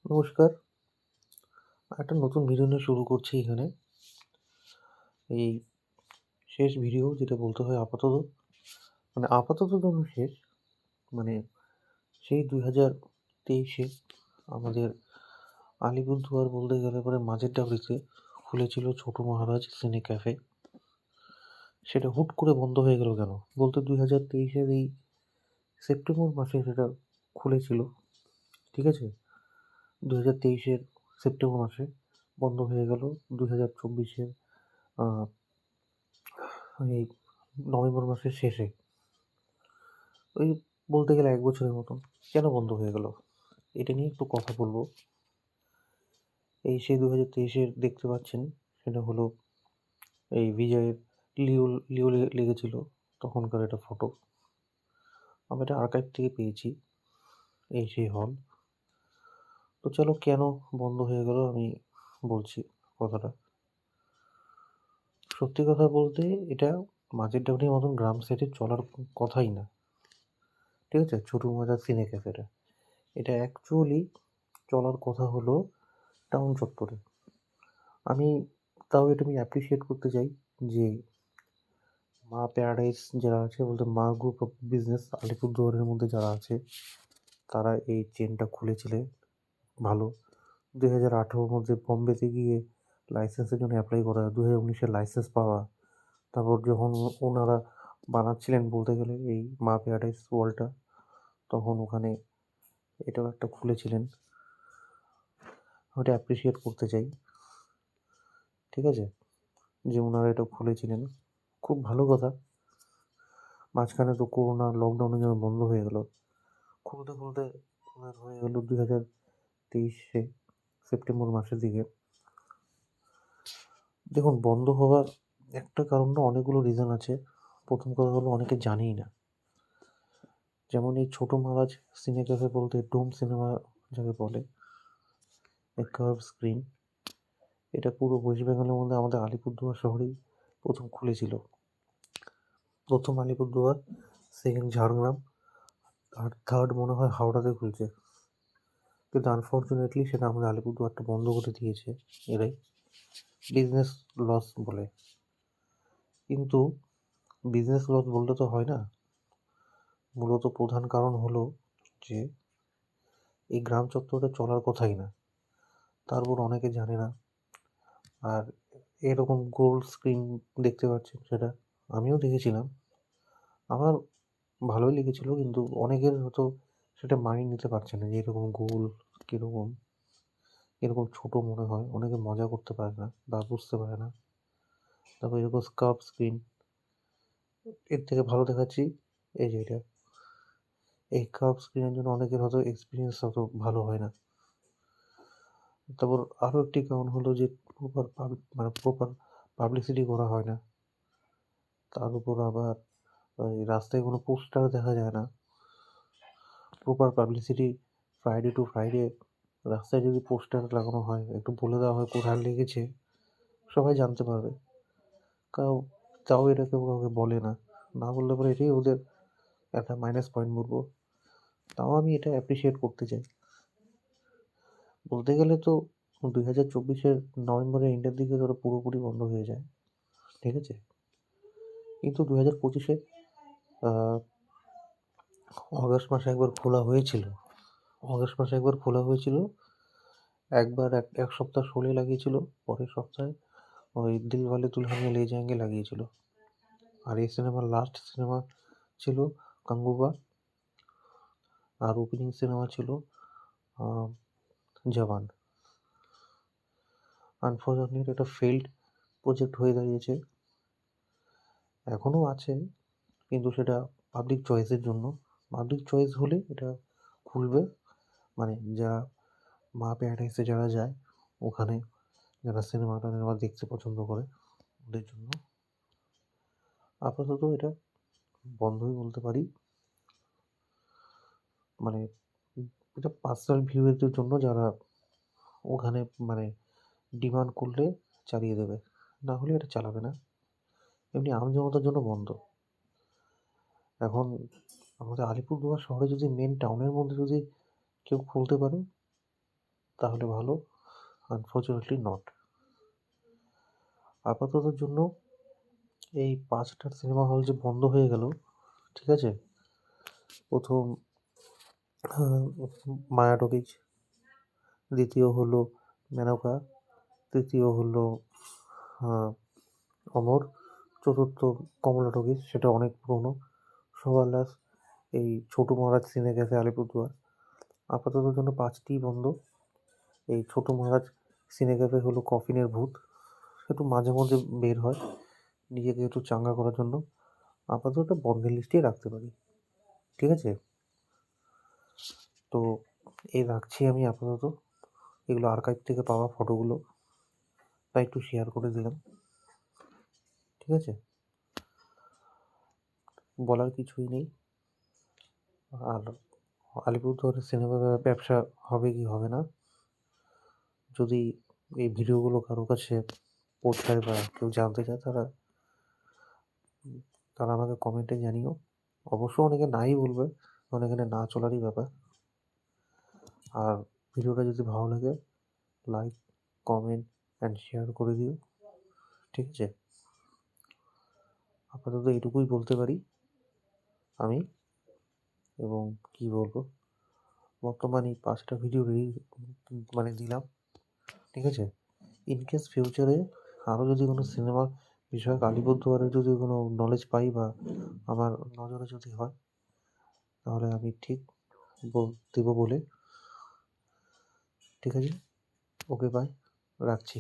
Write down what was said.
নমস্কার। একটা নতুন ভিডিও নিয়ে শুরু করছি এখানে। এই শেষ ভিডিও যেটা বলতে হয় আপাতত, আপাতত জন্য শেষ। মানে সেই ২০২৩-এ আমাদের আলিপুরদুয়ার বলতে গেলে পরে মাঝের ডাবরিতে খুলেছিল ছোট মহারাজ সিনে ক্যাফে। সেটা হুট করে বন্ধ হয়ে গেল কেন? বলতে ২০২৩-এর এই সেপ্টেম্বর মাসে সেটা খুলেছিল। ঠিক আছে? ২০২৩-এর সেপ্টেম্বর মাসে বন্ধ হয়ে গেল ২০২৪-এর আ এই নভেম্বর মাসের শেষে। ওই বলতে গেলে ১ বছরের মতন। কেন বন্ধ হয়ে গেল? এটা নিয়ে একটু কথা বলব। এই সেই ২০২৩-এর দেখতে পাচ্ছেন, সেটা হলো এই বিজয়ের লিও লিও লেগেছিল তখনকার একটা ফটো। আমি এটা আর্কাইভ থেকে পেয়েছি। এই সেই হল। তো চলো কেন বন্ধ হয়ে গেল আমি বলছি কথাটা। সত্যি কথা বলতে এটা মাঝের ডাবরির মতন গ্রাম সাইডে চলার কথাই না। ঠিক আছে? ছোটু মজার সিনে ক্যাফেটা। এটা অ্যাকচুয়ালি চলার কথা হলো টাউন চত্বরে। আমি তাও এটা আমি অ্যাপ্রিশিয়েট করতে চাই যে মা প্যারাডাইস যারা আছে, বলতে মা গ্রুপ অফ বিজনেস আলিপুরদুয়ারের মধ্যে যারা আছে, তারা এই চেনটা খুলেছিলেন ভালো। ২০১৮-র মধ্যে বম্বেতে গিয়ে লাইসেন্সের জন্য অ্যাপ্লাই করা, ২০১৯-এ লাইসেন্স পাওয়া। তারপর যখন ওনারা বানাচ্ছিলেন বলতে গেলে এই মা প্যারাডাইস ওয়ার্ল্ডটা, তখন ওখানে এটাও একটা খুলেছিলেন। ওটা অ্যাপ্রিশিয়েট করতে চাই। ঠিক আছে? যে ওনারা এটা খুলেছিলেন। খুব ভালো কথা। মাঝখানে তো করোনা লকডাউনের জন্য বন্ধ হয়ে গেল। খুলতে, খুলতে ওনার হয়ে গেল ২০২৩-এ সেপ্টেম্বর মাসের দিকে। দেখুন, বন্ধ হওয়ার একটা কারণ না, অনেকগুলো রিজন আছে। প্রথম কথা হলো অনেকে জানেই না। যেমন এই ছোট মহারাজ সিনে ক্যাফে বলতে ডোম সিনেমা যাকে বলে, এ কার্ভ স্ক্রিন, এটা পুরো ওয়েস্ট বেঙ্গলের মধ্যে আমাদের আলিপুরদুয়ার শহরেই প্রথম খুলেছিল। প্রথম আলিপুরদুয়ার, সেকেন্ড ঝাড়গ্রাম, আর থার্ড মনে হয় হাওড়াতে খুলছে। কিন্তু আনফর্চুনেটলি সেটা আমাদের আলিপুরদুয়ারটা বন্ধ করে দিয়েছে এরাই, বিজনেস লস বলে। কিন্তু বিজনেস লস বললে তো হয় না। মূলত প্রধান কারণ হলো যে এই গ্রাম চত্বরটা চলার কথাই না, তারপর অনেকে জানে না। আর এরকম গোল স্ক্রিন দেখতে পাচ্ছেন, সেটা আমিও দেখেছিলাম। আমার ভালোই লেগেছিল, কিন্তু অনেকের হয়তো সেটা মানিয়ে নিতে পারছে না যে এরকম গোল কীরকম, এরকম ছোট মনে হয়। অনেকে মজা করতে পারে না বা বুঝতে পারে না। তারপর এরকম কার্ভ স্ক্রিন, এর থেকে ভালো দেখাচ্ছি এই যে এটা। এই কার্ভ স্ক্রিনের জন্য অনেকের হয়তো এক্সপিরিয়েন্স অত ভালো হয় না। তারপর আরও একটি কারণ হলো যে প্রপার পাবলিসিটি করা হয় না। তার উপর আবার ওই রাস্তায় কোনো পোস্টার দেখা যায় না। Proper publicity Friday two Friday রাস্তায় যদি পোস্টার লাগানো হয়, একটু বলে দেওয়া হয় কোথায় লেগেছে, সবাই জানতে পারবে। কাউ তাও এটা কেউ কাউকে বলে না। না বললে পরে এটাই ওদের একটা মাইনাস পয়েন্ট বলবো। তাও আমি এটা অ্যাপ্রিশিয়েট করতে চাই। বলতে গেলে তো ২০২৪-এর নভেম্বরের এন্ডের দিকে তো ওটা পুরোপুরি বন্ধ হয়ে যায়। ঠিক আছে? কিন্তু ২০২৫-এ আ অগাস্ট মাসে একবার খোলা হয়েছিল। অগাস্ট মাসে একবার খোলা হয়েছিল। একবার এক সপ্তাহ শোলে লাগিয়েছিল। পরের সপ্তাহে ওই দিলওয়ালে দুলহানিয়া লে জায়েঙ্গে লাগিয়েছিল। আর এই সিনেমার লাস্ট সিনেমা ছিল গাঙ্গুবা। আর ওপেনিং সিনেমা ছিল আ জওয়ান। আনফরচুনেটলি এটা ফেইল্ড প্রজেক্ট হয়ে দাঁড়িয়েছে। এখনও আছে, কিন্তু সেটা পাবলিক চয়েসের জন্য। পাবলিক চয়েস হলে এটা খুলবে। মানে যারা মা প্যারাডাইসে যারা যায়, ওখানে যারা সিনেমা দেখতে পছন্দ করে, ওদের জন্য। আপাতত এটা বন্ধই বলতে পারি। মানে এটা পার্সোনাল ভিউয়ের জন্য যারা ওখানে মানে ডিমান্ড করলে চালিয়ে দেবে, না হলে এটা চালাবে না। এমনি আমজনতার জন্য বন্ধ। এখন আমাদের আলিপুরদুয়ার শহরে যদি মেন টাউনের মধ্যে যদি কেউ খুলতে পারে, তাহলে ভালো, আনফর্চুনেটলি নট। আপাততর জন্য এই 5টা সিনেমা হল যে বন্ধ হয়ে গেল, ঠিক আছে? প্রথম মায়া টকিজ, দ্বিতীয় হলো মেনকা, তৃতীয় হলো অমর, চতুর্থ কমলা টকিজ, সেটা অনেক পুরনো। সবার লাস্ট এই ছোটু মহারাজ সিনে ক্যাফে আলিপুরদুয়ার। আপাতত জন্য 5টিই বন্ধ। এই ছোটু মহারাজ সিনে ক্যাফে হলো কফিনের ভূত, একটু মাঝে মধ্যে বের হয় নিজেকে একটু চাঙ্গা করার জন্য। আপাতত বন্ধের লিস্টেই রাখতে পারি, ঠিক আছে? তো এই রাখছি আমি আপাতত। এগুলো আর্কাইভ থেকে পাওয়া ফটোগুলো, তাই একটু শেয়ার করে দিলাম, ঠিক আছে? বলার কিছুই নেই। আর আলিপুরদুয়ারের সিনেমা ব্যবসা হবে কি হবে না, যদি এই ভিডিওগুলো কারো কাছে পৌঁছায় বা কেউ জানতে চায়, তারা তারা আমাকে কমেন্টে জানিও। অবশ্য অনেকে নাই বলবে, কারণ এখানে না চলারই ব্যাপার। আর ভিডিওটা যদি ভালো লাগে, লাইক, কমেন্ট অ্যান্ড শেয়ার করে দিও, ঠিক আছে? আপাতত এটুকুই বলতে পারি আমি। এবং কি বলবো, বর্তমানে 5টা ভিডিও দিলাম, ঠিক আছে? ইনকেস ফিউচারে আরও যদি কোনো সিনেমা বিষয়ক আলিপুরদুয়ারের যদি কোনো নলেজ পাই বা আমার নজরে যদি হয়, তাহলে আমি ঠিক দেবো বলে, ঠিক আছে? ওকে, বাই, রাখছি।